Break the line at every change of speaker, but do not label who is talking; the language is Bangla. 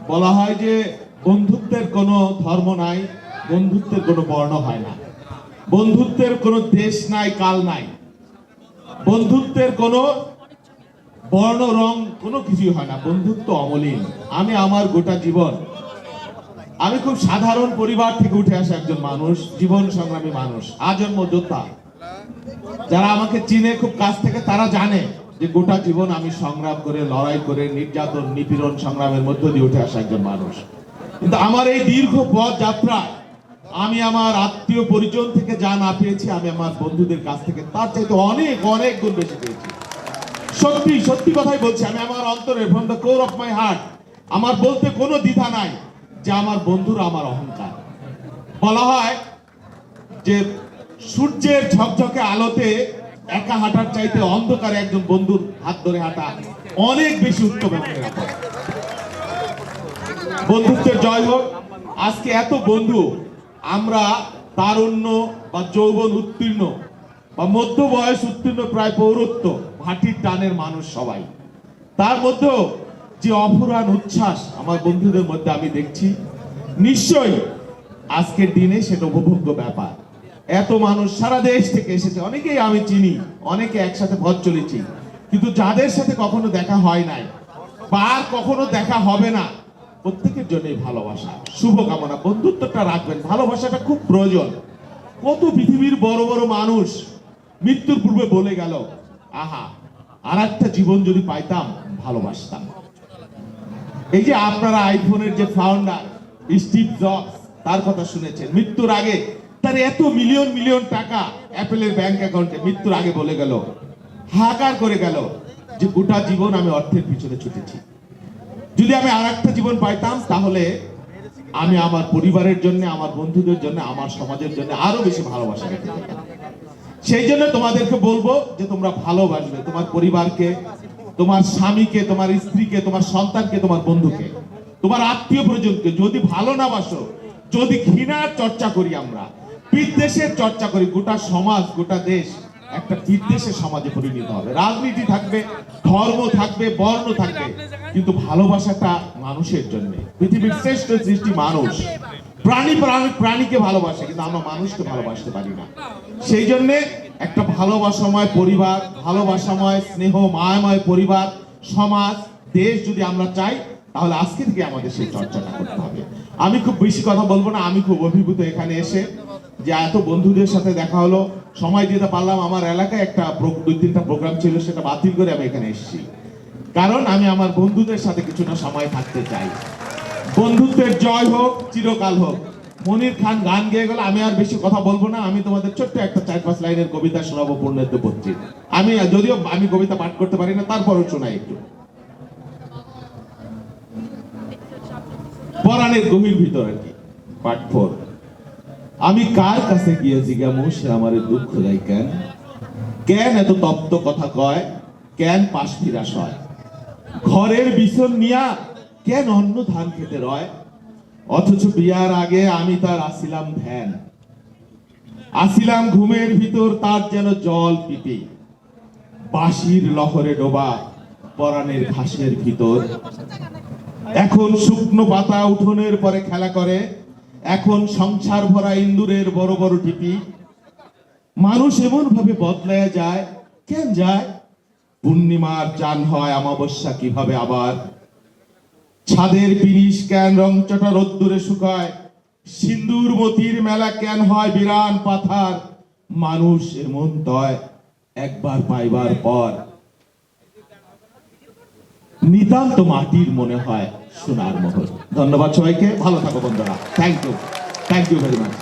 বলা হয় যে বন্ধুত্বের কোনো ধর্ম নাই, বন্ধুত্বের কোনো বর্ণ হয় না, বন্ধুত্বের কোনো দেশ নাই, কাল নাই, বন্ধুত্বের কোনো বর্ণ রং কোনো কিছুই হয় না। বন্ধুত্ব অমলিন। আমি আমার গোটা জীবন, আমি খুব সাধারণ পরিবার থেকে উঠে আসা একজন মানুষ, জীবন সংগ্রামী মানুষ, আজন্ম যোদ্ধা। যারা আমাকে চিনে খুব কাছ থেকে তারা জানে যে গোটা জীবন আমি সংগ্রাম করে, লড়াই করে, নির্যাতন নিপীড়ন সংগ্রামের মধ্য দিয়ে উঠে আসা একজন মানুষ। কিন্তু আমার এই দীর্ঘ পথ যাত্রায় আমি আমার আত্মীয় পরিজন থেকে যা না পেয়েছি, আমি আমার বন্ধুদের কাছ থেকে তার চাইতে অনেক অনেক গুণ বেশি পেয়েছি। সত্যি সত্যি কথাই বলছি, আমি আমার অন্তরে, from the core of my heart, আমার বলতে কোনো দ্বিধা নাই যে আমার বন্ধুরা আমার অহংকার। বলা হয় যে সূর্যের ঝকঝকে আলোতে একা হাঁটার চাইতে অন্ধকারে একজন বন্ধুর হাত ধরে হাঁটা অনেক বেশি উত্তম এবং নিরাপদ। বন্ধুত্বের জয় হোক। আজকে এত বন্ধু, আমরা তারুণ্য বা যৌবন উত্তীর্ণ বা মধ্য বয়স উত্তীর্ণ, প্রায় পৌরত্ব, ভাটির টানের মানুষ সবাই, তার মধ্যেও যে অফুরান উচ্ছ্বাস আমার বন্ধুদের মধ্যে আমি দেখছি, নিশ্চয়ই আজকের দিনে সেটা উপভোগ্য ব্যাপার। এত মানুষ সারা দেশ থেকে এসেছে, অনেকেই আমি চিনি, অনেকে একসাথে পথ চলেছি, কিন্তু যাদের সাথে কখনো দেখা হয় নাই বা আর কখনো দেখা হবে না, প্রত্যেকের জন্যই ভালোবাসা, শুভকামনা। বন্ধুত্বটা রাখবেন, ভালোবাসাটা খুব প্রয়োজন। কত পৃথিবীর বড় বড় মানুষ মৃত্যুর পূর্বে বলে গেল, আহা, আর একটা জীবন যদি পাইতাম, ভালোবাসতাম। এই যে আপনারা আইফোনের যে ফাউন্ডার স্টিভ জবস, তার কথা শুনেছেন, মৃত্যুর আগে তার এত মিলিয়ন মিলিয়ন টাকা অ্যাপেলের ব্যাংক অ্যাকাউন্টে, মৃত্যুর আগে বলে গেল, হাহাকার করে গেল যে গোটা জীবন আমি অর্থের পিছনে ছুটেছি, যদি আমি আর একটা জীবন পাইতাম তাহলে আমি আমার পরিবারের জন্য, আমার বন্ধুদের জন্য, আমার সমাজের জন্য আরো বেশি ভালোবাসা রেখে যেতাম। সেই জন্য তোমাদেরকে বলবো যে তোমরা ভালোবাসবে তোমার পরিবারকে, তোমার স্বামীকে, তোমার স্ত্রীকে, তোমার সন্তানকে, তোমার বন্ধুকে, তোমার আত্মীয় পরিজনকে। যদি ভালো না বাসো, যদি ঘৃণার চর্চা করি, আমরা বিদ্বেষের চর্চা করি, গোটা সমাজ, গোটা দেশ একটা বিদ্বেষের সমাজে পরিণত হবে। রাজনীতি থাকবে, ধর্ম থাকবে, বর্ণ থাকবে, কিন্তু ভালোবাসাটা মানুষের জন্য। পৃথিবীর শ্রেষ্ঠ সৃষ্টি মানুষ। প্রাণীকে ভালোবাসে, কিন্তু আমরা মানুষকে ভালোবাসতে পারি না। সেই জন্য একটা ভালোবাসাময় পরিবার, ভালোবাসাময় স্নেহ মায়াময় পরিবার, সমাজ, দেশ যদি আমরা চাই, তাহলে আজকে থেকে আমাদের সেই চর্চাটা করতে হবে। আমি খুব বেশি কথা বলবো না, আমি খুব অভিভূত এখানে এসে, যে এত বন্ধুদের সাথে দেখা হলো, সময় দিতে পারলাম। আমার এলাকায় একটা 2-3টা প্রোগ্রাম ছিল, সেটা বাতিল করে আমি এখানে এসেছি, কারণ আমি আমার বন্ধুদের সাথে কিছুটা সময় থাকতে চাই। বন্ধুত্বের জয় হোক, চিরকাল হোক। মনির খান গান গেয়ে গেল, আমি আর বেশি কথা বলবো না। আমি তোমাদের ছোট্ট একটা 4-5 লাইনের কবিতা শোনাবো পূর্ণেন্দু পত্রিক। আমি যদিও আমি কবিতা পাঠ করতে পারি না, তারপরও শোনাই একটু। পরাণের গভীর ভিতর আর কি, পার্ট 4। আমি কার কাছে গিয়ে জিজ্ঞামু, সে আমারে দুঃখ দেয় কেন? কেন এত তপ্ত কথা কয়? কেন পাশ ফিরা সয়? ঘরের বিছন নিয়া কেন অন্য ধান খেতে রয়? অথচ বিয়ার আগে আমি তার আসিলাম ধ্যান, আসিলাম ঘুমের ভিতর তার যেন জল পিপি, বাঁশির লহরে ডোবা পরাণের ঘাসের ভিতর। এখন শুকনো পাতা উঠোনের পরে খেলা করে, এখন সংসার ভরা ইন্দুরের বড় বড় টিপি। মানুষ এমন ভাবে বদলায় যায়, কেন যায়? পূর্ণিমার চান হয় অমাবস্যা কিভাবে আবার? ছাদের পিরিশ কেন রংচটা রোদ্দুরে শুকায়? সিন্দুর মতির মেলা কেন হয় বিরান পাথার? মানুষ এমন তয় একবার পাইবার পর, নিতান্ত মাটির মনে হয় সোনার মোহর। ধন্যবাদ সবাইকে, ভালো থাকো বন্ধুরা। Thank you very much.